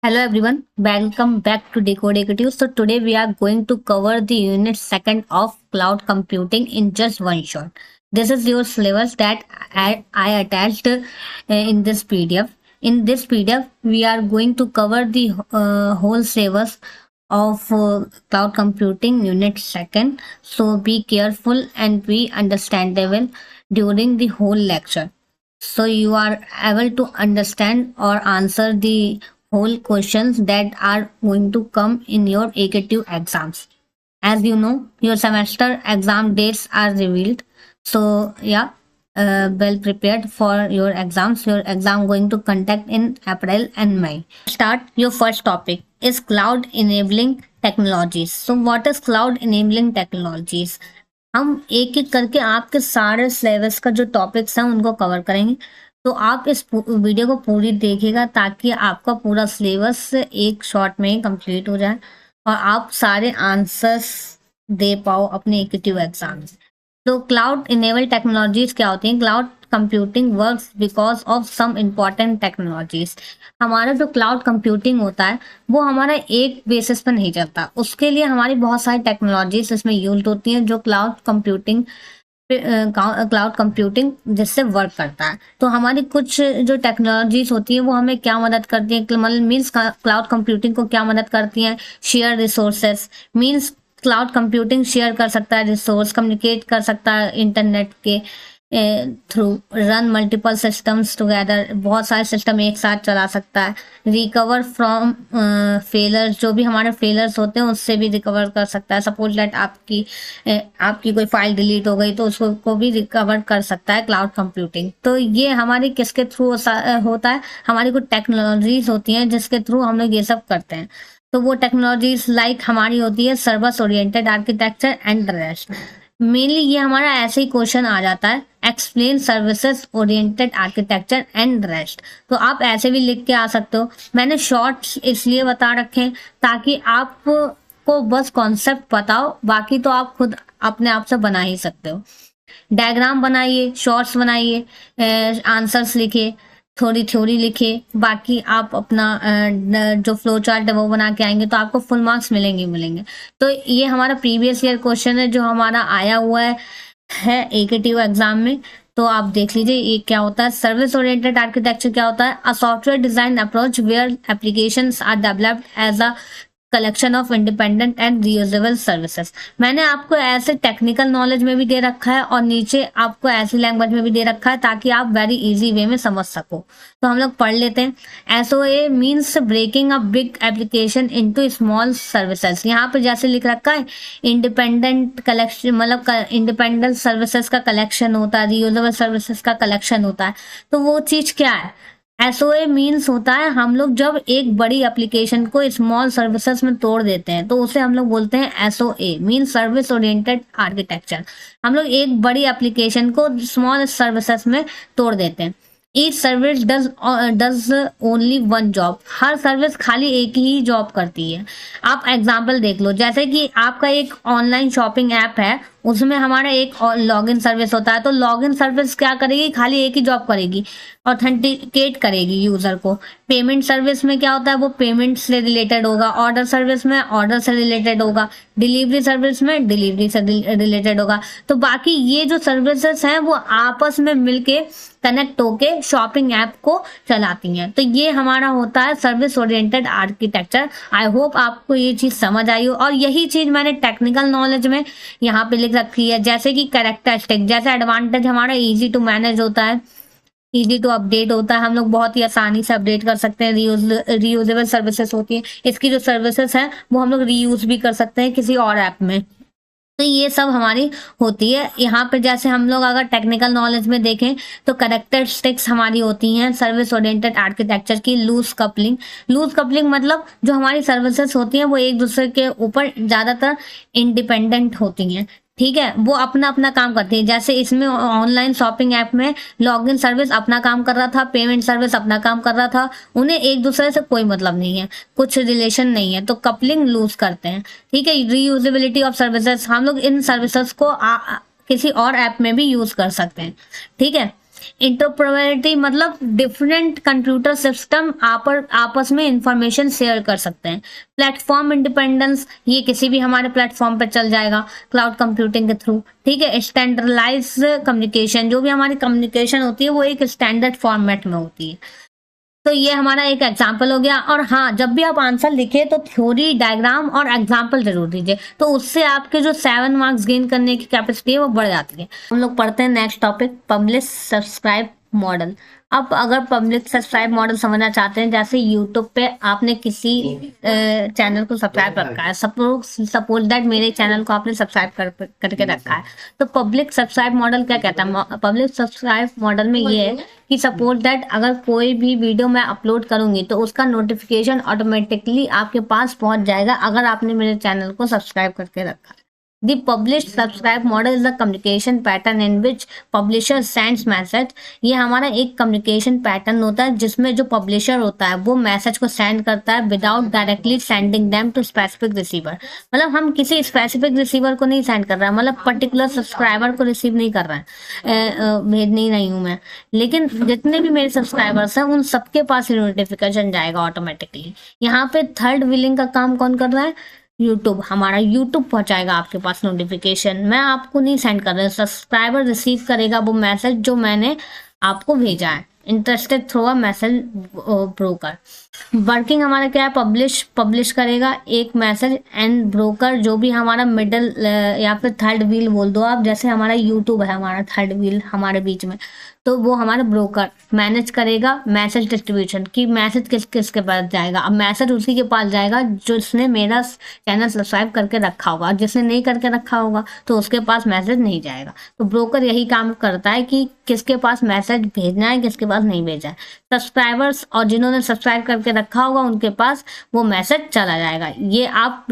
Hello everyone, welcome back to Decode Executive. So today we are going to cover the unit second of cloud computing in just one shot. This is your syllabus that I attached in this PDF. In this PDF, we are going to cover the whole syllabus of cloud computing unit second. So be careful and be understandable during the whole lecture. So you are able to understand or answer the whole questions that are going to come in your AKTU exams. As you know, your semester exam dates are revealed. So yeah, well prepared for your exams. Your exam going to conduct in April and May. Start your first topic is cloud enabling technologies. So what is cloud enabling technologies? हम एक एक करके आपके सारे syllabus का जो topics हैं उनको कवर करेंगे। तो आप इस वीडियो को पूरी देखिएगा ताकि आपका पूरा सिलेबस एक शॉट में ही कंप्लीट हो जाए और आप सारे आंसर्स दे पाओ अपने एकेटिव एग्जाम में। तो क्लाउड इनेबल टेक्नोलॉजीज क्या होती हैं? Cloud computing works because of some important technologies. हमारा जो क्लाउड कंप्यूटिंग होता है वो हमारा एक बेसिस पर नहीं चलता, उसके लिए हमारी बहुत सारी टेक्नोलॉजीज इसमें यूज होती हैं जो क्लाउड कंप्यूटिंग जिससे वर्क करता है। तो हमारी कुछ जो टेक्नोलॉजीज होती है वो हमें क्या मदद करती है, मतलब मीन्स क्लाउड कंप्यूटिंग को क्या मदद करती हैं? Share resources means cloud computing share कर सकता है रिसोर्स, कम्युनिकेट कर सकता है इंटरनेट के through, run multiple systems together, बहुत सारे सिस्टम एक साथ चला सकता है, रिकवर फ्रॉम फेलर्स, जो भी हमारे फेलर्स होते हैं उससे भी रिकवर कर सकता है। सपोज दैट आपकी कोई फाइल डिलीट हो गई तो उसको को भी रिकवर कर सकता है क्लाउड कंप्यूटिंग। तो ये हमारी किसके थ्रू होता है? हमारी कुछ टेक्नोलॉजीज होती हैं जिसके थ्रू हम लोग ये सब करते हैं। तो वो टेक्नोलॉजीज लाइक हमारी होती है service oriented architecture and rest. Mainly ये हमारा ऐसे ही क्वेश्चन आ जाता है, explain services oriented architecture and rest. तो आप ऐसे भी लिख के आ सकते हो। मैंने शॉर्ट्स इसलिए बता रखे हैं ताकि आपको बस कॉन्सेप्ट पता हो, बाकी तो आप खुद अपने आप से बना ही सकते हो। डायग्राम बनाइए, शॉर्ट्स बनाइए, आंसर्स लिखिए, थोड़ी थ्योरी लिखे, बाकी आप अपना जो फ्लो चार्ट है वो बना के आएंगे तो आपको फुल मार्क्स मिलेंगे। तो ये हमारा प्रीवियस ईयर क्वेश्चन है जो हमारा आया हुआ है एकेटीव एग्जाम में। तो आप देख लीजिए ये क्या होता है। सर्विस ओरिएंटेड आर्किटेक्चर क्या होता है? A software design approach where applications are developed as a collection of independent and reusable services. मैंने आपको ऐसे टेक्निकल नॉलेज में भी दे रखा है और नीचे आपको ऐसी लैंग्वेज में भी दे रखा है ताकि आप वेरी इजी वे में समझ सको। तो हम लोग पढ़ लेते हैं। SOA means breaking a big application into small services. यहाँ पे जैसे लिख रखा है इंडिपेंडेंट कलेक्शन, मतलब इंडिपेंडेंट सर्विसेज का कलेक्शन होता है, रीयूजेबल सर्विसेज का कलेक्शन होता है। तो वो चीज क्या है? एसओए मीन्स होता है हम लोग जब एक बड़ी एप्लीकेशन को स्मॉल सर्विसेज में तोड़ देते हैं तो उसे हम लोग बोलते हैं SOA means service oriented architecture. हम लोग एक बड़ी एप्लीकेशन को स्मॉल सर्विसेज में तोड़ देते हैं। Each service does only one job. Her service खाली एक ही जॉब करती है। आप एग्जाम्पल देख लो, जैसे कि आपका एक ऑनलाइन शॉपिंग ऐप है, उसमें हमारा एक लॉगिन सर्विस होता है। तो लॉगिन सर्विस क्या करेगी? खाली एक ही जॉब करेगी, ऑथेंटिकेट करेगी यूजर को। पेमेंट सर्विस में क्या होता है? वो पेमेंट से रिलेटेड होगा। ऑर्डर सर्विस में ऑर्डर से रिलेटेड होगा। डिलीवरी सर्विस में डिलीवरी से रिलेटेड होगा। तो बाकी ये जो सर्विसेज हैं वो आपस में मिलके कनेक्ट होके शॉपिंग ऐप को चलाती हैं। तो ये हमारा होता है service oriented architecture. I hope आपको ये चीज समझ आई हो। और यही चीज मैंने टेक्निकल नॉलेज में यहाँ पे लिख रखी है, जैसे कि कैरेक्टरिस्टिक। जैसे एडवांटेज हमारा इजी टू मैनेज होता है, इजी टू अपडेट होता है, हम लोग बहुत ही आसानी से अपडेट कर सकते हैं। रीयूजेबल सर्विसेज होती है, इसकी जो सर्विसेज है वो हम लोग रीयूज भी कर सकते हैं किसी और ऐप में। तो ये सब हमारी होती है। यहाँ पे जैसे हम लोग अगर टेक्निकल नॉलेज में देखें तो कैरेक्टरिस्टिक्स हमारी होती हैं सर्विस ओरिएंटेड आर्किटेक्चर की। लूज कपलिंग मतलब जो हमारी सर्विसेज होती हैं वो एक दूसरे के ऊपर ज्यादातर इंडिपेंडेंट होती हैं। ठीक है, वो अपना अपना काम करती है। जैसे इसमें ऑनलाइन शॉपिंग ऐप में लॉगिन सर्विस अपना काम कर रहा था, पेमेंट सर्विस अपना काम कर रहा था, उन्हें एक दूसरे से कोई मतलब नहीं है, कुछ रिलेशन नहीं है, तो कपलिंग लूज करते हैं। ठीक है, रीयूजेबिलिटी ऑफ सर्विसेज, हम लोग इन सर्विसेज को किसी और ऐप में भी यूज कर सकते हैं। ठीक है, इंटरऑपरेबिलिटी मतलब डिफरेंट कंप्यूटर सिस्टम आपस में इंफॉर्मेशन शेयर कर सकते हैं। प्लेटफॉर्म इंडिपेंडेंस, ये किसी भी हमारे प्लेटफॉर्म पर चल जाएगा क्लाउड कंप्यूटिंग के थ्रू, ठीक है। स्टैंडर्डाइज कम्युनिकेशन, जो भी हमारी कम्युनिकेशन होती है वो एक स्टैंडर्ड फॉर्मेट में होती है। तो ये हमारा एक एग्जाम्पल हो गया। और हाँ, जब भी आप आंसर लिखे तो थ्योरी, डायग्राम और एग्जाम्पल जरूर दीजिए, तो उससे आपके जो 7 मार्क्स गेन करने की कैपेसिटी है वो बढ़ जाती है। हम लोग पढ़ते हैं next topic, publish subscribe model. अब अगर पब्लिक सब्सक्राइब मॉडल समझना चाहते हैं, जैसे यूट्यूब पे आपने किसी चैनल को सब्सक्राइब रखा है, सपोज दैट मेरे चैनल को आपने सब्सक्राइब करके रखा है, तो पब्लिक सब्सक्राइब मॉडल क्या कहता है? पब्लिक सब्सक्राइब मॉडल में ये है कि सपोज दैट अगर कोई भी वीडियो मैं अपलोड करूंगी तो उसका नोटिफिकेशन ऑटोमेटिकली आपके पास पहुंच जाएगा अगर आपने मेरे चैनल को सब्सक्राइब करके रखा है। The published subscribe model is the communication pattern in which publisher sends message। ये हमारा एक कम्युनिकेशन पैटर्न होता है जिसमें जो पब्लिशर होता है वो मैसेज को सेंड करता है without directly sending them to specific receiver. मतलब हम किसी स्पेसिफिक रिसीवर को नहीं सेंड कर रहे हैं, मतलब पर्टिकुलर सब्सक्राइबर को रिसीव नहीं कर रहे हैं, भेज नहीं रही हूँ मैं, लेकिन जितने भी मेरे सब्सक्राइबर्स हैं उन सबके पास नोटिफिकेशन जाएगा ऑटोमेटिकली। यहाँ पे थर्ड व्हीलिंग का काम कौन कर रहा है? यूट्यूब। हमारा यूट्यूब पहुंचाएगा आपके पास नोटिफिकेशन, मैं आपको नहीं सेंड कर रहा, सब्सक्राइबर रिसीव करेगा वो मैसेज जो मैंने आपको भेजा है, interested through a message broker. Working हमारा क्या है? पब्लिश करेगा एक मैसेज, एंड ब्रोकर जो भी हमारा मिडल या फिर थर्ड व्हील बोल दो आप, जैसे हमारा यूट्यूब है हमारा थर्ड व्हील हमारे बीच में, तो वो हमारा ब्रोकर मैनेज करेगा मैसेज डिस्ट्रीब्यूशन की, मैसेज किस किस के पास जाएगा। अब मैसेज उसी के पास जाएगा जिसने मेरा चैनल सब्सक्राइब करके रखा होगा, जिसने नहीं करके रखा होगा तो उसके पास मैसेज नहीं जाएगा। तो ब्रोकर यही काम करता है कि किसके पास मैसेज भेजना है, किसके पास नहीं भेजा है। सब्सक्राइबर्स और जिन्होंने सब्सक्राइब करके रखा होगा उनके पास वो मैसेज चला जाएगा। ये आप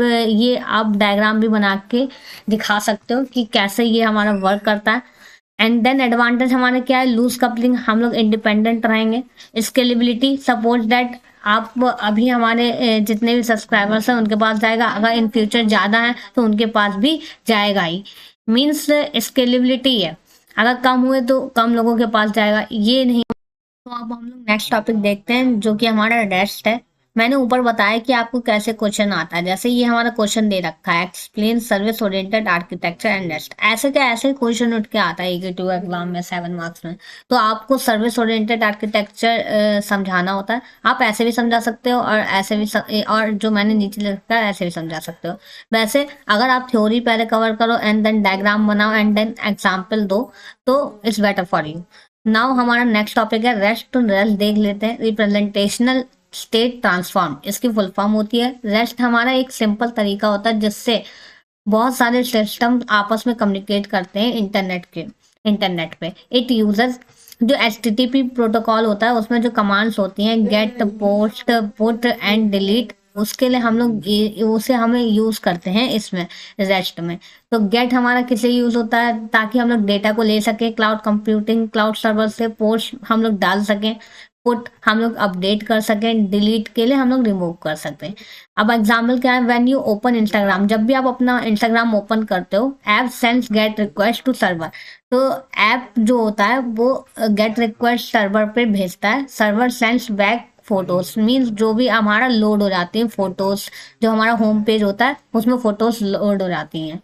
डायग्राम भी बना के दिखा सकते हो कि कैसे ये हमारा वर्क करता है। एंड देन एडवांटेज हमारे क्या है? लूज कपलिंग, हम लोग इंडिपेंडेंट रहेंगे। स्केलेबिलिटी, सपोज दैट आप अभी हमारे जितने भी सब्सक्राइबर्स हैं उनके पास जाएगा, अगर इन फ्यूचर ज़्यादा है तो उनके पास भी जाएगा ही, मीन्स स्केलेबिलिटी है। अगर कम हुए तो कम लोगों के पास जाएगा, ये नहीं। तो अब हम लोग नेक्स्ट टॉपिक देखते हैं जो कि हमारा रेस्ट है। मैंने ऊपर बताया कि आपको कैसे क्वेश्चन आता है, जैसे ये हमारा क्वेश्चन दे रखा है, explain service oriented architecture and rest. ऐसे क्या ऐसे क्वेश्चन उठ के आता है EQ2 एग्जाम में 7 मार्क्स में। तो आपको सर्विस ओरिएंटेड आर्किटेक्चर समझाना होता है। आप ऐसे भी समझा सकते हो और ऐसे भी और जो मैंने नीचे लिखा है ऐसे भी समझा सकते हो। वैसे अगर आप थ्योरी पहले कवर करो एंड देन डायग्राम बनाओ एंड देन एग्जाम्पल दो तो it's better for you. Now हमारा नेक्स्ट टॉपिक है रेस्ट टू रेस्ट, देख लेते हैं। रिप्रेजेंटेशनल स्टेट ट्रांसफॉर्म, इसकी फुल फॉर्म होती है। रेस्ट हमारा एक सिंपल तरीका होता है जिससे बहुत सारे सिस्टम आपस में कम्युनिकेट करते हैं इंटरनेट पे। इट यूजर्स, जो HTTP प्रोटोकॉल होता है उसमें जो कमांड्स होती हैं get, post, put and delete, उसके लिए हम लोग उसे हमें यूज करते हैं इसमें रेस्ट में। तो गेट हमारा किसे यूज होता है? ताकि हम लोग डेटा को ले सके क्लाउड कंप्यूटिंग, क्लाउड सर्वर से पोस्ट हम लोग डाल सकें, पुट हम लोग अपडेट कर सकें, डिलीट के लिए हम लोग रिमूव कर सकते हैं। अब एग्जाम्पल क्या है? व्हेन यू ओपन इंस्टाग्राम, जब भी आप अपना इंस्टाग्राम ओपन करते हो, app sends get request to server. तो ऐप जो होता है वो गेट रिक्वेस्ट सर्वर पे भेजता है, server sends back photos, means जो भी हमारा लोड हो जाती है फोटोज, जो हमारा होम पेज होता है उसमें फोटोज लोड हो जाती हैं।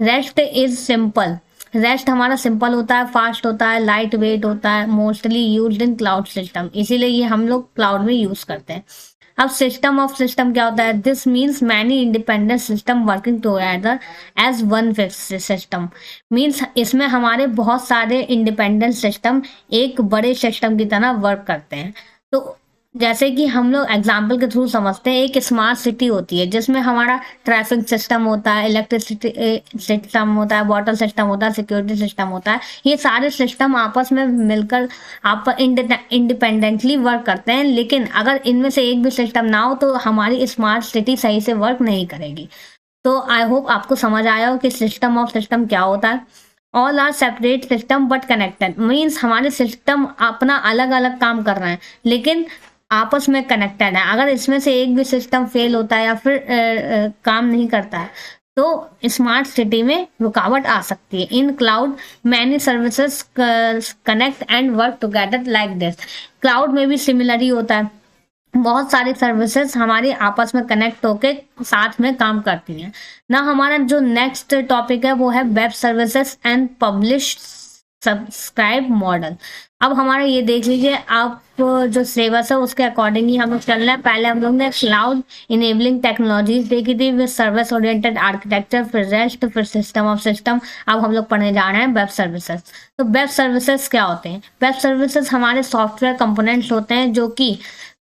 रेस्ट इज सिंपल, रेस्ट हमारा सिंपल होता है, फास्ट होता है, लाइट वेट होता है, mostly used in cloud system, इसीलिए ये हम लोग क्लाउड में यूज करते हैं। अब सिस्टम ऑफ सिस्टम क्या होता है? This means many independent system working together as one fixed system, means इसमें हमारे बहुत सारे इंडिपेंडेंट सिस्टम एक बड़े सिस्टम की तरह वर्क करते हैं। तो जैसे कि हम लोग एग्जाम्पल के थ्रू समझते हैं, एक स्मार्ट सिटी होती है जिसमें हमारा ट्रैफिक सिस्टम होता है, इलेक्ट्रिसिटी सिस्टम होता है, वाटर सिस्टम होता है, सिक्योरिटी सिस्टम होता है। ये सारे सिस्टम आपस में मिलकर आप इंडिपेंडेंटली वर्क करते हैं, लेकिन अगर इनमें से एक भी सिस्टम ना हो तो हमारी स्मार्ट सिटी सही से वर्क नहीं करेगी। तो आई होप आपको समझ आया हो कि सिस्टम ऑफ सिस्टम क्या होता है। All are separate system but connected, means हमारे सिस्टम अपना अलग अलग काम कर रहे हैं लेकिन आपस में कनेक्टेड है। अगर इसमें से एक भी सिस्टम फेल होता है या फिर काम नहीं करता है तो स्मार्ट सिटी में रुकावट आ सकती है। In cloud many services connect and work together like this. Cloud में भी सिमिलर ही होता है, बहुत सारी सर्विसेज हमारी आपस में कनेक्ट होके साथ में काम करती हैं ना। हमारा जो नेक्स्ट टॉपिक है वो है web services and publish subscribe model. अब हमारा ये देख लीजिए, आप जो सिलेबस है उसके अकॉर्डिंग ही हम लोग चल रहे हैं। पहले हम लोग ने क्लाउड इनेबलिंग टेक्नोलॉजीज देखी थी विद सर्विस ओरिएंटेड आर्किटेक्चर, फिर रेस्ट, फिर सिस्टम ऑफ सिस्टम। अब हम लोग पढ़ने जा रहे हैं वेब सर्विसेज। तो वेब सर्विसेज क्या होते हैं? वेब सर्विसेज हमारे सॉफ्टवेयर कंपोनेंट्स होते हैं जो कि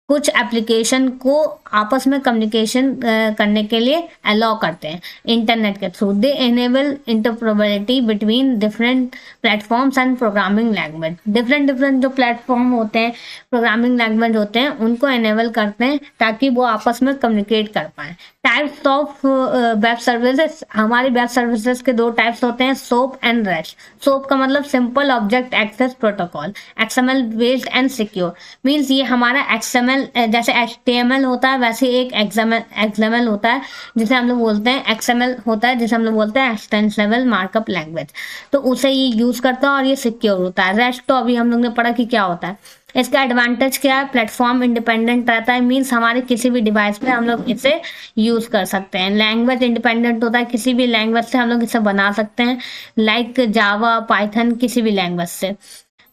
कुछ एप्लीकेशन को आपस में कम्युनिकेशन करने के लिए अलाउ करते हैं इंटरनेट के through. They enable interoperability between different platforms and programming language. Different जो प्लेटफॉर्म होते हैं, प्रोग्रामिंग लैंग्वेज होते हैं, उनको एनेबल करते हैं ताकि वो आपस में कम्युनिकेट कर पाएँ। टाइप्स ऑफ वेब सर्विसेज, हमारी वेब सर्विसेज के दो टाइप्स होते हैं, सोप एंड रेस्ट। सोप का मतलब simple object access protocol, XML based and secure. Means ये हमारा XML जैसे HTML होता है वैसे एक XML होता है जिसे हम लोग बोलते हैं, XML होता है जिसे हम लोग बोलते हैं एक्सटेंसिबल मार्कअप लैंग्वेज। तो उसे ये यूज करता है और ये सिक्योर होता है। रेस्ट तो अभी हम लोग ने पढ़ा कि क्या होता है। इसका एडवांटेज क्या है? प्लेटफॉर्म इंडिपेंडेंट रहता है, मीन्स हमारे किसी भी डिवाइस पे हम लोग इसे यूज कर सकते हैं। लैंग्वेज इंडिपेंडेंट होता है, किसी भी लैंग्वेज से हम लोग इसे बना सकते हैं, लाइक जावा, पाइथन, किसी भी लैंग्वेज से।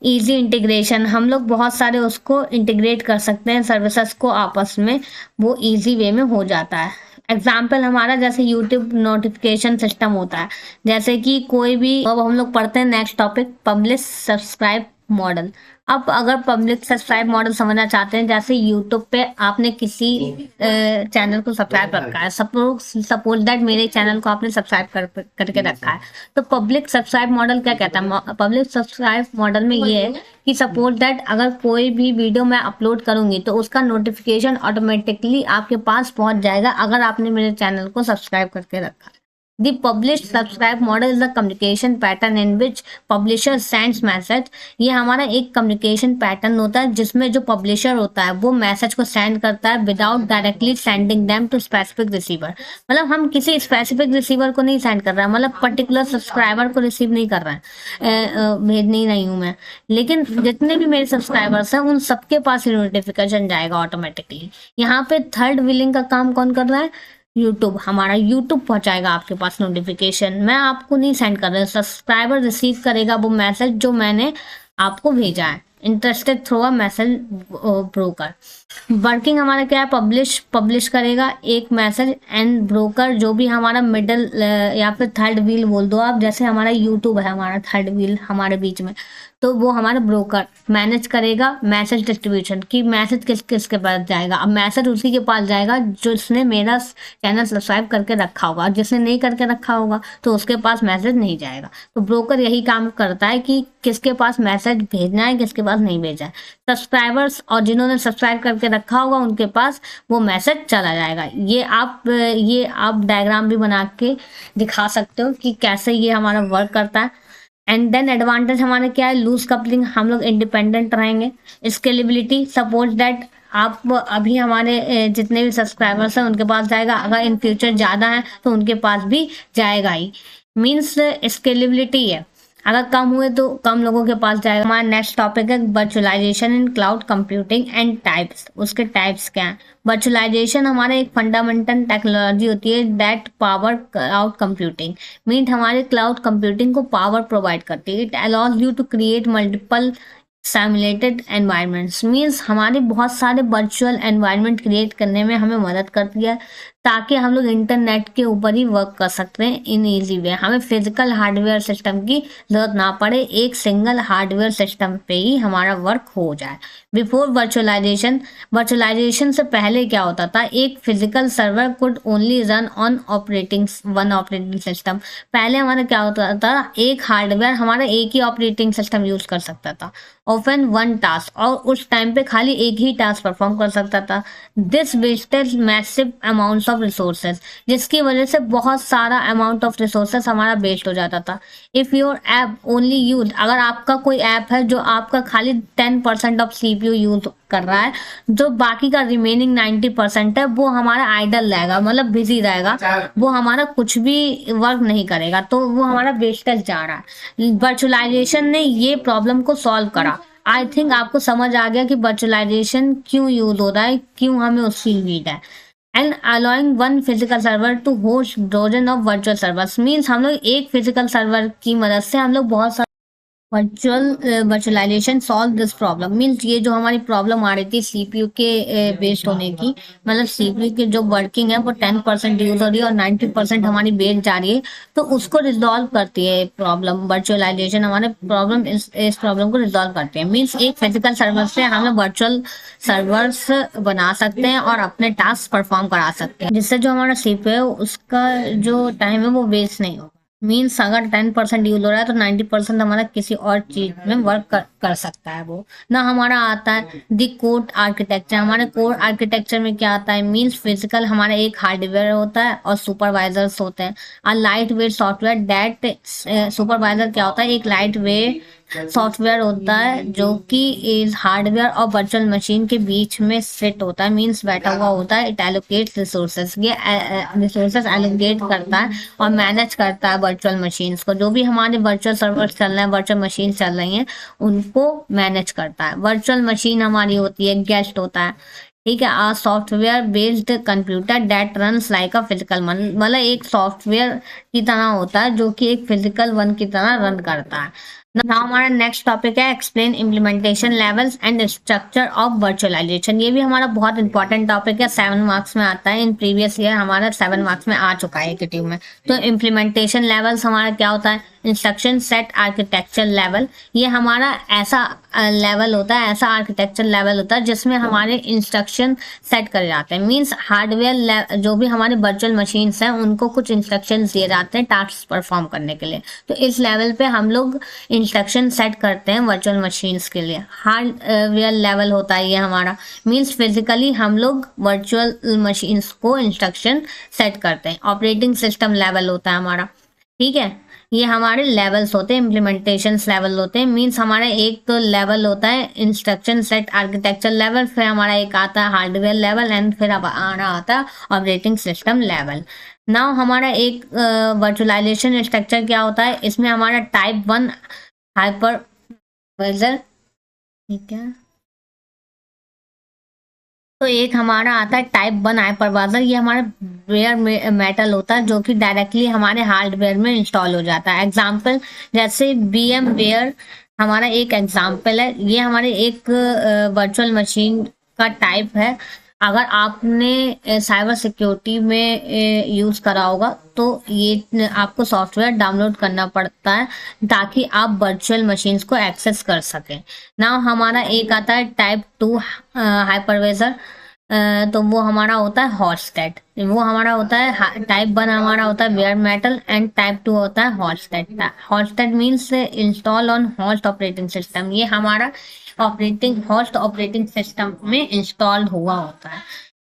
इजी इंटीग्रेशन, हम लोग बहुत सारे उसको इंटीग्रेट कर सकते हैं सर्विसेज को आपस में, वो इजी वे में हो जाता है। एग्जाम्पल हमारा जैसे यूट्यूब नोटिफिकेशन सिस्टम होता है, जैसे कि कोई भी, अब हम लोग पढ़ते हैं next topic publish subscribe model. अब अगर पब्लिक सब्सक्राइब मॉडल समझना चाहते हैं, जैसे यूट्यूब पे आपने किसी चैनल को सब्सक्राइब रखा है, सपोज दैट मेरे चैनल को आपने सब्सक्राइब करके रखा है, तो पब्लिक सब्सक्राइब मॉडल क्या कहता है? पब्लिक सब्सक्राइब मॉडल में ये है कि सपोज दैट अगर कोई भी वीडियो मैं अपलोड करूंगी तो उसका नोटिफिकेशन ऑटोमेटिकली आपके पास पहुंच जाएगा अगर आपने मेरे चैनल को सब्सक्राइब करके रखा है। The published subscribe model is the communication pattern in which publisher sends message। ये हमारा एक communication pattern होता है जिसमें जो publisher होता है वो मैसेज को सेंड करता है without directly sending them to specific receiver। मतलब हम किसी स्पेसिफिक रिसीवर को नहीं सेंड कर रहा है, मतलब पर्टिकुलर सब्सक्राइबर को रिसीव नहीं कर रहा है, भेजनी नहीं हूँ मैं, लेकिन जितने भी मेरे सब्सक्राइबर्स हैं उन सबके पास ही नोटिफिकेशन जाएगा ऑटोमेटिकली। यहाँ पे थर्ड व्हीलिंग का काम कौन कर रहा है? यूट्यूब। हमारा यूट्यूब पहुंचाएगा आपके पास नोटिफिकेशन, मैं आपको नहीं सेंड कर रहा, सब्सक्राइबर रिसीव करेगा वो मैसेज जो मैंने आपको भेजा है, interested through a message broker. Working हमारा क्या है? पब्लिश करेगा एक मैसेज एंड ब्रोकर जो भी हमारा मिडल या फिर थर्ड व्हील बोल दो आप, जैसे हमारा यूट्यूब है हमारा थर्ड व्हील हमारे बीच में, तो वो हमारा ब्रोकर मैनेज करेगा मैसेज डिस्ट्रीब्यूशन की, मैसेज किस किस के पास जाएगा। अब मैसेज उसी के पास जाएगा जिसने मेरा चैनल सब्सक्राइब करके रखा होगा, जिसने नहीं करके रखा होगा तो उसके पास मैसेज नहीं जाएगा। तो ब्रोकर यही काम करता है कि किसके पास मैसेज भेजना है, किसके पास नहीं भेजा है। सब्सक्राइबर्स और जिन्होंने सब्सक्राइब करके रखा होगा उनके पास वो मैसेज चला जाएगा। ये आप डायग्राम भी बना के दिखा सकते हो कि कैसे ये हमारा वर्क करता है। एंड देन एडवांटेज हमारे क्या है? लूज कपलिंग, हम लोग इंडिपेंडेंट रहेंगे। स्केलेबिलिटी, सपोज दैट आप अभी हमारे जितने भी सब्सक्राइबर्स हैं उनके पास जाएगा, अगर इन फ्यूचर ज़्यादा है तो उनके पास भी जाएगा ही। मीन्स स्केलेबिलिटी है, अगर कम हुए तो कम लोगों के पास जाएगा। हमारा नेक्स्ट टॉपिक है virtualization in cloud computing and types. उसके टाइप्स क्या हैं? वर्चुअलाइजेशन हमारे एक फंडामेंटल टेक्नोलॉजी होती है that power cloud computing. Mean हमारे क्लाउड कंप्यूटिंग को पावर प्रोवाइड करती है। It allows you to create multiple simulated environments. Means हमारे बहुत सारे वर्चुअल एनवायरनमेंट क्रिएट करने में हमें मदद करती है ताकि हम लोग इंटरनेट के ऊपर ही वर्क कर सकते हैं इन ईजी वे। हमें फिजिकल हार्डवेयर सिस्टम की जरूरत ना पड़े, एक सिंगल हार्डवेयर सिस्टम पे ही हमारा वर्क हो जाए। बिफोर वर्चुअलाइजेशन से पहले क्या होता था? एक physical server could only run on one operating system. पहले हमारा क्या होता था? एक हार्डवेयर हमारा एक ही ऑपरेटिंग सिस्टम यूज कर सकता था ऑफन वन टास्क, और उस टाइम पे खाली एक ही टास्क परफॉर्म कर सकता था। This wasted massive amounts of resources, जिसकी वजह से बहुत सारा अमाउंट ऑफ रिसोर्सेज हमारा वेस्ट हो जाता था। If your app only use, अगर आपका कोई ऐप है जो आपका खाली 10% ऑफ CPU यूज कर रहा है, जो बाकी का रिमेनिंग 90% है वो हमारा आइडल रहेगा, मतलब बिजी रहेगा, वो हमारा कुछ भी वर्क नहीं करेगा, तो वो हमारा वेस्टेज जा रहा है। वर्चुअलाइजेशन ने ये प्रॉब्लम को सॉल्व करा। आई थिंक आपको समझ आ गया कि वर्चुअलाइजेशन क्यों यूज हो रहा है, क्यों हमें उसकी नीड है। And allowing one physical server to host dozen of virtual servers, means हम लोग एक फिजिकल सर्वर की मदद से हम लोग बहुत सारे virtualization solve this problem. Means ये जो हमारी प्रॉब्लम आ रही थी CPU के वेस्ट होने की, मतलब CPU की जो वर्किंग है वो 10% यूज हो रही है और 90% हमारी वेस्ट जा रही है, तो उसको रिजॉल्व करती है प्रॉब्लम। वर्चुअलाइजेशन हमारे प्रॉब्लम इस प्रॉब्लम को रिजॉल्व करते हैं। मीन्स एक फिजिकल सर्वर से हम लोग वर्चुअल सर्वर्स बना सकते हैं और अपने टास्क परफॉर्म करा सकते हैं, जिससे जो हमारा CPU है उसका जो टाइम है वो वेस्ट नहीं होगा। मीन्स अगर 10% यूज हो रहा है तो 90% हमारा किसी और चीज में वर्क कर सकता है वो ना। हमारा आता है दी कोड आर्किटेक्चर। हमारे कोड आर्किटेक्चर में क्या आता है, मीन्स फिजिकल हमारा एक हार्डवेयर होता है और सुपरवाइजर्स होते हैं। और light weight software that, supervisor क्या होता है, एक लाइट वेट सॉफ्टवेयर होता है जो कि इस हार्डवेयर और वर्चुअल मशीन के बीच में सेट होता है, मीन्स बैठा हुआ होता है। इट एलोकेट्स रिसोर्सेज, ये रिसोर्सेज एलोकेट करता है और मैनेज करता है वर्चुअल मशीन्स को। जो भी हमारे वर्चुअल सर्वर चल रहे हैं, वर्चुअल मशीन चल रही हैं, उनको मैनेज करता है। वर्चुअल मशीन हमारी होती है, गेस्ट होता है, ठीक है। A software based computer that runs like a physical one, मतलब एक सॉफ्टवेयर की तरह होता है जो कि एक फिजिकल वन की तरह रन करता है। ना हमारा नेक्स्ट टॉपिक है explain implementation levels and structure of virtualization. ये भी हमारा बहुत इंपॉर्टेंट टॉपिक है, 7 मार्क्स में आता है। इन प्रीवियस ईयर हमारा 7 मार्क्स में आ चुका है KTU में। तो इम्प्लीमेंटेशन लेवल्स हमारा क्या होता है, इंस्ट्रक्शन सेट आर्किटेक्चर लेवल। ये हमारा ऐसा लेवल होता है, ऐसा आर्किटेक्चर लेवल होता है जिसमें हमारे इंस्ट्रक्शन सेट करे जाते हैं। मीन्स हार्डवेयर जो भी हमारे वर्चुअल मशीन्स हैं उनको कुछ इंस्ट्रक्शन दिए जाते हैं टास्क परफॉर्म करने के लिए। तो इस लेवल पे हम लोग इंस्ट्रक्शन सेट करते हैं वर्चुअल मशीन्स के लिए। हार्डवेयर लेवल होता है ये हमारा, मीन्स फिजिकली हम लोग वर्चुअल मशीन्स को इंस्ट्रक्शन सेट करते हैं। ऑपरेटिंग सिस्टम लेवल होता है हमारा, ठीक है। ये हमारे लेवल्स होते हैं, इम्प्लीमेंटेशन लेवल होते हैं। मीन्स हमारा एक तो लेवल होता है इंस्ट्रक्शन सेट आर्किटेक्चर लेवल, फिर हमारा एक आता है हार्डवेयर लेवल, एंड फिर हमारा आता है ऑपरेटिंग सिस्टम लेवल। नाउ हमारा एक वर्चुअलाइजेशन स्ट्रक्चर क्या होता है, इसमें हमारा टाइप 1 हाइपरवाइजर, ठीक है। तो एक हमारा आता है टाइप 1 हाइपरवाइजर। ये हमारा बेयर मेटल होता है जो कि डायरेक्टली हमारे हार्डवेयर में इंस्टॉल हो जाता है। एग्जांपल जैसे VMware हमारा एक एग्जांपल है। ये हमारे एक वर्चुअल मशीन का टाइप है। अगर आपने साइबर सिक्योरिटी में यूज करा होगा तो ये आपको सॉफ्टवेयर डाउनलोड करना पड़ता है ताकि आप वर्चुअल मशीन्स को एक्सेस कर सकें। ना हमारा एक आता है टाइप 2 हाइपरवाइजर, तो वो हमारा होता है हॉटस्टेट। वो हमारा होता है टाइप 1 हमारा होता है बेयर मेटल एंड टाइप 2 होता है hosted. Hosted means install on host operating system. ये हमारा होस्ट ऑपरेटिंग सिस्टम में इंस्टॉल हुआ होता है।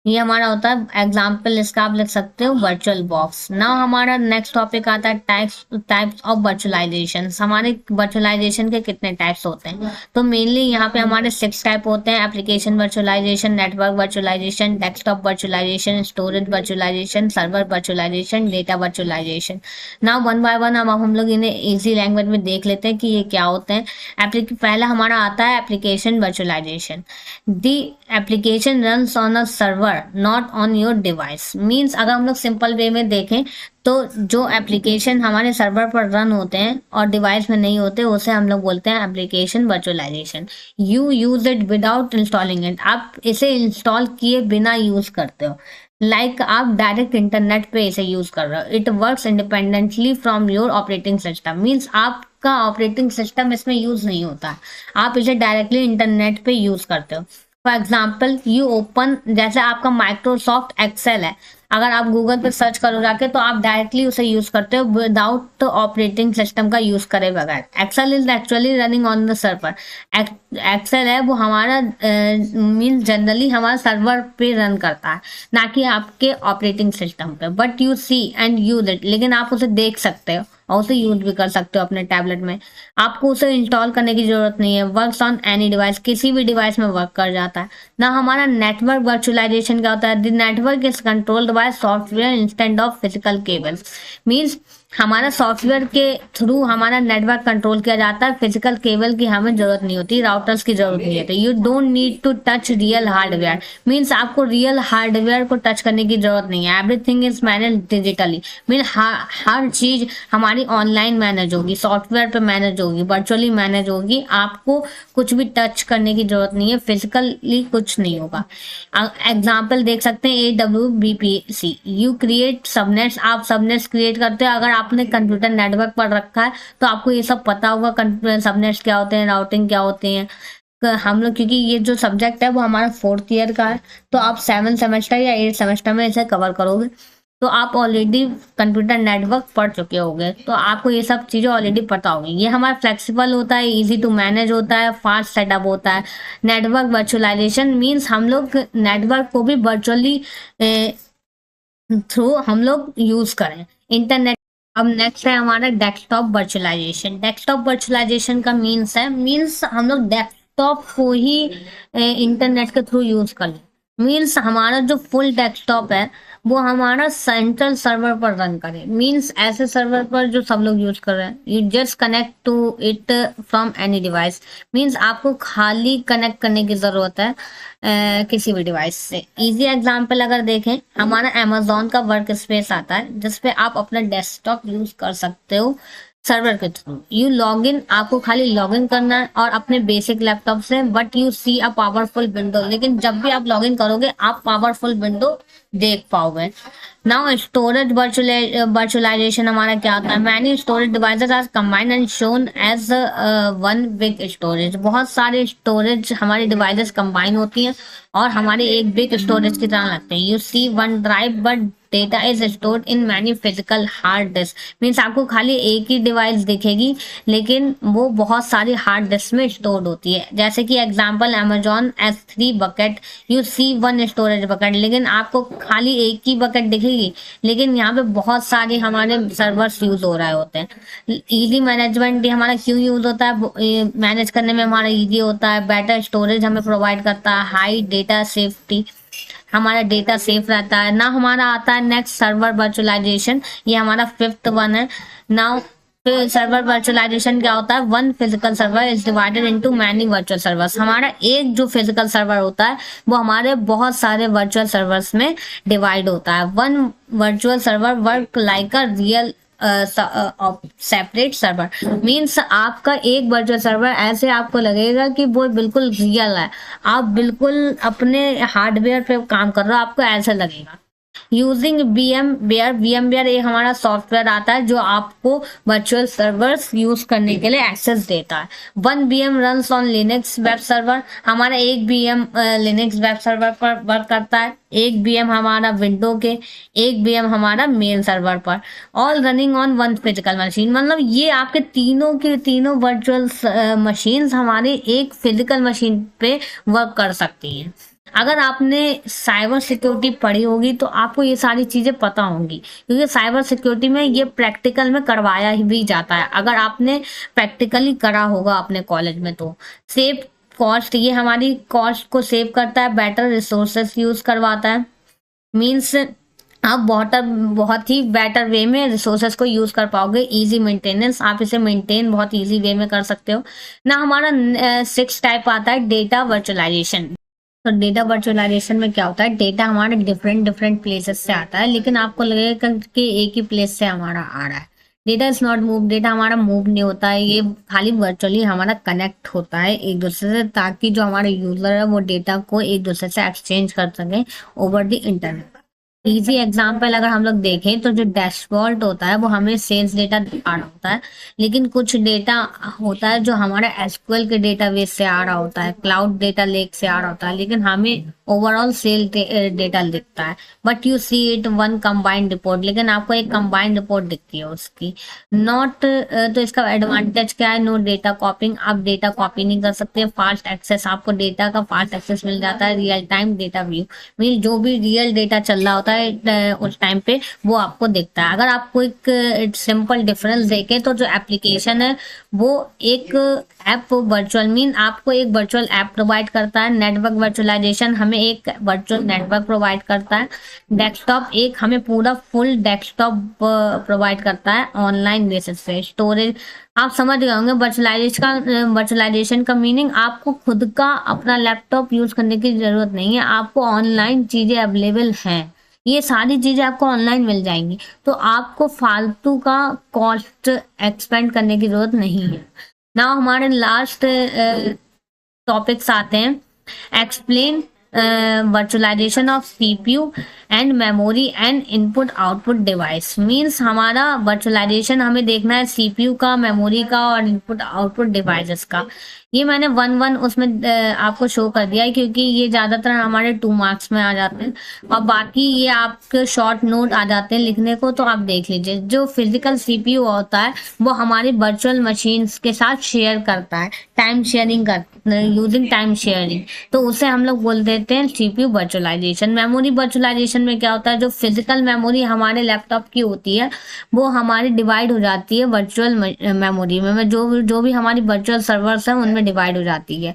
ये हमारा होता है एग्जाम्पल, इसका आप लिख सकते हो वर्चुअल बॉक्स। नाउ हमारा नेक्स्ट टॉपिक आता है टाइप्स ऑफ वर्चुअलाइजेशन। हमारे वर्चुअलाइजेशन के कितने टाइप्स होते हैं, तो मेनली यहाँ पे हमारे 6 टाइप होते हैं। Application virtualization, network virtualization, desktop virtualization, storage virtualization, server virtualization, data virtualization. Now one by one हम लोग इन्हें इजी लैंग्वेज में देख लेते हैं कि ये क्या होते हैं। पहला हमारा आता है application virtualization. The application runs on a server not on your device. Means अगर हम लोग सिंपल वे में देखें तो जो एप्लीकेशन हमारे सर्वर पर रन होते हैं और डिवाइस में नहीं होते, उसे हम लोग बोलते हैं application virtualization. You use it without installing it. आप इसे इंस्टॉल किए बिना यूज करते हो, लाइक आप डायरेक्ट इंटरनेट पे इसे यूज कर रहे हो। It works independently from your operating system. Means आपका ऑपरेटिंग सिस्टम इसमें यूज नहीं होता, आप इसे डायरेक्टली इंटरनेट पे यूज करते हो। फॉर एग्जाम्पल यू ओपन, जैसे आपका माइक्रोसॉफ्ट एक्सेल है, अगर आप गूगल पे सर्च करो जाके तो आप डायरेक्टली उसे यूज करते हो विदाउट ऑपरेटिंग सिस्टम का यूज करे बगैर। Excel is actually running on the server. Excel है वो हमारा मीन जनरली हमारा सर्वर पे रन करता है, ना कि आपके ऑपरेटिंग सिस्टम पे। But you see and use it, लेकिन आप उसे देख सकते हो और उसे यूज भी कर सकते हो अपने टैबलेट में। आपको उसे इंस्टॉल करने की जरूरत नहीं है। वर्क्स ऑन एनी डिवाइस, किसी भी डिवाइस में वर्क कर जाता है ना। हमारा नेटवर्क वर्चुअलाइजेशन क्या होता है? The network is controlled by software instead of physical cables. Means हमारा सॉफ्टवेयर के थ्रू हमारा नेटवर्क कंट्रोल किया जाता है, फिजिकल केबल की हमें जरूरत नहीं होती, राउटर्स की जरूरत नहीं होती। You don't need to touch real hardware, means आपको रियल हार्डवेयर को टच करने की जरूरत नहीं है। Everything is manage digitally, mean हर चीज हमारी ऑनलाइन मैनेज होगी, सॉफ्टवेयर पे मैनेज होगी, वर्चुअली मैनेज होगी। आपको कुछ भी टच करने की जरूरत नहीं है, फिजिकली कुछ नहीं होगा। एग्जाम्पल देख सकते हैं AWBPC, यू क्रिएट सबनेट्स, आप सबनेट्स क्रिएट करते हो। अगर आपने कंप्यूटर नेटवर्क पर रखा है तो आपको ये सब पता होगा, सबनेट्स क्या होते हैं, राउटिंग क्या होते हैं। हम लोग क्योंकि ये जो सब्जेक्ट है वो हमारा 4th ईयर का है, तो आप 7 सेमेस्टर या 8 सेमेस्टर में इसे कवर करोगे, तो आप ऑलरेडी कंप्यूटर नेटवर्क पढ़ चुके होंगे, तो आपको ये सब चीज़ें ऑलरेडी पता होगी। ये हमारा फ्लेक्सिबल होता है, इजी टू मैनेज होता है, फास्ट सेटअप होता है। नेटवर्क वर्चुअलाइजेशन मीन्स हम लोग नेटवर्क को भी वर्चुअली थ्रू हम लोग यूज करें इंटरनेट। अब नेक्स्ट है हमारा डेस्कटॉप वर्चुअलाइजेशन। डेस्कटॉप वर्चुअलाइजेशन का मीन्स हम लोग डेस्कटॉप को ही इंटरनेट के थ्रू यूज कर लें। मीन्स हमारा जो फुल डेस्कटॉप है वो हमारा सेंट्रल सर्वर पर रन करे। मीन्स ऐसे सर्वर पर जो सब लोग यूज कर रहे हैं, you just connect to it from any device. Means आपको खाली कनेक्ट करने की जरूरत है किसी भी डिवाइस से। इजी एग्जांपल अगर देखें, हमारा अमेजोन का वर्क स्पेस आता है जिसपे आप अपना डेस्कटॉप यूज कर सकते हो सर्वर के थ्रू। यू लॉग इन, आपको खाली लॉग इन करना है और अपने बेसिक लैपटॉप से, but you see a powerful window. लेकिन जब भी आप लॉग इन करोगे आप पावरफुल विंडो देख पाओगे। नाउ स्टोरेज वर्चुअलाइजेशन हमारा क्या होता है? Many storage devices are combined and shown as one big storage. बहुत सारे स्टोरेज हमारी डिवाइसेस कंबाइन होती हैं और हमारे एक बिग स्टोरेज की तरह लगते हैं। You see one drive but data is stored in many physical hard disk. Means आपको खाली एक ही डिवाइस दिखेगी लेकिन वो बहुत सारी हार्ड डिस्क में स्टोर्ड होती है। जैसे कि example Amazon S3 bucket, you see one storage bucket, लेकिन आपको खाली एक ही बकेट दिखेगी लेकिन यहाँ पे बहुत सारे हमारे सर्वर्स यूज हो रहे होते हैं। इजी मैनेजमेंट हमारा क्यों यूज होता है? मैनेज करने में हमारा इजी होता है, बेटर स्टोरेज हमें प्रोवाइड करता है, हाई डेटा सेफ्टी, हमारा डेटा सेफ रहता है ना। हमारा आता है नेक्स्ट सर्वर वर्चुअलाइजेशन, ये हमारा 5th वन है। नाउ सर्वर वर्चुअलाइजेशन क्या होता है? One physical server is divided into many virtual servers. हमारा एक जो फिजिकल सर्वर होता है वो हमारे बहुत सारे वर्चुअल सर्वर्स में डिवाइड होता है। One virtual server work like a real separate server. Means आपका एक वर्चुअल सर्वर ऐसे आपको लगेगा कि वो बिल्कुल रियल है, आप बिल्कुल अपने हार्डवेयर पे काम कर रहे हो, आपको ऐसा लगेगा। यूजिंग VMware एक हमारा सॉफ्टवेयर आता है जो आपको वर्चुअल सर्वर्स यूज करने के लिए एक्सेस देता है। 1 VM runs on Linux web server. हमारा एक VM लिनक्स वेब सर्वर पर वर्क करता है, एक VM हमारा विंडो के, एक VM हमारा मेल सर्वर पर, all running on one physical machine. मतलब ये आपके तीनों के तीनों वर्चुअल मशीन्स हमारे एक फिजिकल मशीन पे वर्क कर सकती हैं। अगर आपने साइबर सिक्योरिटी पढ़ी होगी तो आपको ये सारी चीजें पता होंगी, क्योंकि साइबर सिक्योरिटी में ये प्रैक्टिकल में करवाया भी जाता है। अगर आपने प्रैक्टिकली करा होगा अपने कॉलेज में तो। सेव कॉस्ट, ये हमारी कॉस्ट को सेव करता है, बेटर रिसोर्सेस यूज करवाता है। मीन्स आप बहुत ही बेटर वे में रिसोर्सेस को यूज कर पाओगे। इजी मेंटेनेंस, आप इसे मेंटेन बहुत इजी वे में कर सकते हो ना। हमारा 6 टाइप आता है डेटा वर्चुअलाइजेशन। तो डेटा वर्चुअलाइजेशन में क्या होता है? डेटा हमारे डिफरेंट प्लेसेस से आता है, लेकिन आपको लगेगा कि एक ही प्लेस से हमारा आ रहा है। Data is not move, data हमारा मूव नहीं होता है, ये खाली वर्चुअली हमारा कनेक्ट होता है एक दूसरे से, ताकि जो हमारे यूजर है वो डेटा को एक दूसरे से एक्सचेंज कर सके over the internet. Easy example अगर हम लोग देखें तो जो डैशबोर्ड होता है वो हमें सेल्स डेटा दिखा रहा होता है, लेकिन कुछ डेटा होता है जो हमारा SQL के डेटाबेस से आ रहा होता है, क्लाउड डेटा लेक से आ रहा होता है, लेकिन हमें ओवरऑल सेल डेटा दिखता है, but you see it one combined report, लेकिन आपको एक कंबाइंड रिपोर्ट दिखती है उसकी नॉट। तो इसका एडवांटेज क्या है? नो डेटा कॉपिंग, आप डेटा कॉपी नहीं कर सकते। फास्ट एक्सेस, आपको डेटा का फास्ट एक्सेस मिल जाता है। Real time data view, mean जो भी रियल डेटा चल रहा होता है उस टाइम पे वो आपको दिखता है। अगर आपको एक सिंपल डिफरेंस देखें तो जो एप्लीकेशन है वो एक ऐप वर्चुअल, मीन आपको एक वर्चुअल ऐप प्रोवाइड करता है। नेटवर्क वर्चुअलाइजेशन हमें एक वर्चुअल नेटवर्क प्रोवाइड करता है। डेस्कटॉप एक हमें पूरा फुल डेस्कटॉप प्रोवाइड करता है ऑनलाइन बेसिस पे। स्टोरेज, आप समझ गए होंगे वर्चुअलाइजेशन का मीनिंग, आपको खुद का अपना लैपटॉप यूज करने की जरूरत नहीं है, आपको ऑनलाइन चीजें अवेलेबल हैं, ये सारी चीजें आपको ऑनलाइन मिल जाएंगी, तो आपको फालतू का कॉस्ट एक्सपेंड करने की जरूरत नहीं है। ना हमारे लास्ट टॉपिक्स आते हैं। Explain virtualization of CPU and memory and input output device. Means हमारा वर्चुअलाइजेशन हमें देखना है सीपीयू का, मेमोरी का और इनपुट आउटपुट डिवाइसेस का। ये मैंने वन उसमें आपको शो कर दिया है, क्योंकि ये ज्यादातर हमारे 2 मार्क्स में आ जाते हैं, और बाकी ये आपके शॉर्ट नोट आ जाते हैं लिखने को, तो आप देख लीजिए। जो फिजिकल सीपीयू होता है वो हमारी वर्चुअल मशीन्स के साथ शेयर करता है, टाइम शेयरिंग कर यूजिंग टाइम शेयरिंग, तो उसे हम लोग बोल देते हैं सीपीयू वर्चुअलाइजेशन। मेमोरी वर्चुअलाइजेशन में क्या होता है? जो फिजिकल मेमोरी हमारे लैपटॉप की होती है वो हमारी डिवाइड हो जाती है वर्चुअल मेमोरी में, जो भी हमारी वर्चुअल सर्वर्स हैं उनमें डिवाइड हो जाती है,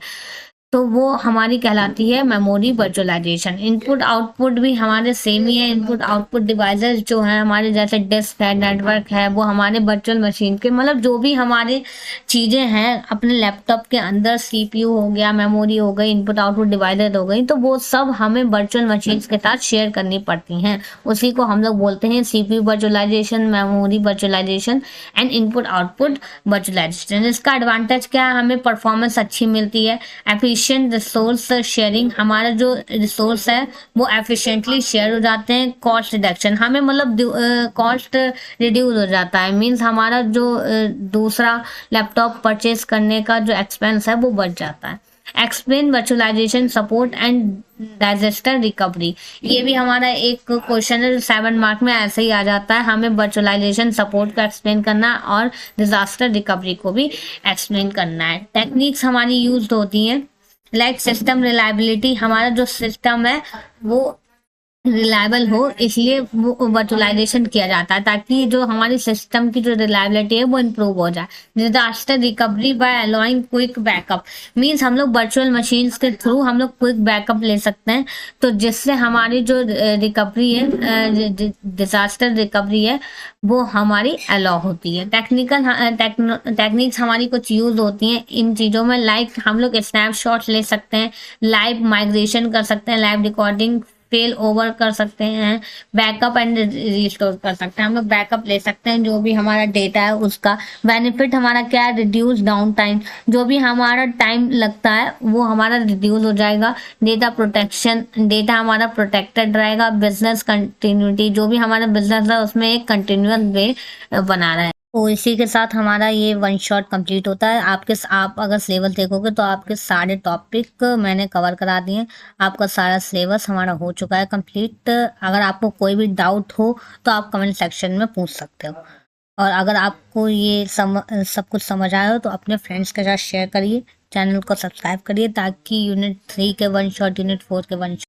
तो वो हमारी कहलाती है मेमोरी वर्चुअलाइजेशन। इनपुट आउटपुट भी हमारे सेम ही है। इनपुट आउटपुट डिवाइसेस जो है हमारे, जैसे डिस्क है, नेटवर्क है, वो हमारे वर्चुअल मशीन के, मतलब जो भी हमारे चीजें हैं अपने लैपटॉप के अंदर, सीपीयू हो गया, मेमोरी हो गई, इनपुट आउटपुट डिवाइसेस हो गई, तो वो सब हमें वर्चुअल मशीन के साथ शेयर करनी पड़ती हैं। उसी को हम लोग बोलते हैं CPU virtualization, memory virtualization and input output virtualization. इसका एडवांटेज क्या है? हमें परफॉर्मेंस अच्छी मिलती है। एफिशिएंट रिसोर्स शेयरिंग, हमारा जो रिसोर्स है वो एफिशिएंटली शेयर हो जाते हैं। कॉस्ट रिडक्शन, हमें मतलब कॉस्ट रिड्यूस हो जाता है, मींस हमारा जो दूसरा लैपटॉप परचेज करने का जो एक्सपेंस है वो बच जाता है। Explain virtualization support and disaster recovery, ये भी हमारा एक क्वेश्चन है जो 7 मार्क में ऐसे ही आ जाता है। हमें वर्चुअलाइजेशन सपोर्ट को एक्सप्लेन करना और डिजास्टर रिकवरी को भी एक्सप्लेन करना है। टेक्निक्स हमारी यूज होती हैं, लाइक सिस्टम रिलायबिलिटी, हमारा जो सिस्टम है वो रिलायबल हो, इसलिए वो वर्चुअलाइजेशन किया जाता है, ताकि जो हमारी सिस्टम की जो रिलायबिलिटी है वो इम्प्रूव हो जाए। Disaster recovery by allowing quick backup, means हम लोग वर्चुअल मशीन्स के थ्रू हम लोग क्विक बैकअप ले सकते हैं, तो जिससे हमारी जो रिकवरी है, डिजास्टर रिकवरी है, वो हमारी अलाउ होती है। टेक्निक्स हमारी कुछ यूज होती हैं इन चीज़ों में, लाइक हम लोग स्नैपशॉट्स ले सकते हैं, लाइव माइग्रेशन कर सकते हैं, लाइव रिकॉर्डिंग, फेल ओवर कर सकते हैं, बैकअप एंड रिस्टोर कर सकते हैं। हम लोग बैकअप ले सकते हैं जो भी हमारा डेटा है उसका। बेनिफिट हमारा क्या है? रिड्यूस डाउन टाइम, जो भी हमारा टाइम लगता है वो हमारा रिड्यूस हो जाएगा। डेटा प्रोटेक्शन, डेटा हमारा प्रोटेक्टेड रहेगा। बिजनेस कंटिन्यूटी, जो भी हमारा बिजनेस है उसमें एक कंटिन्यूअस वे बना रहा है। तो इसी के साथ हमारा ये 1 शॉट कंप्लीट होता है। आप अगर सिलेबस देखोगे तो आपके सारे टॉपिक मैंने कवर करा दिए हैं। आपका सारा सिलेबस हमारा हो चुका है कंप्लीट। अगर आपको कोई भी डाउट हो तो आप कमेंट सेक्शन में पूछ सकते हो, और अगर आपको ये सब कुछ समझ आया हो तो अपने फ्रेंड्स के साथ शेयर करिए, चैनल को सब्सक्राइब करिए, ताकि यूनिट 3 के 1 शॉट, यूनिट 4 के 1 शॉट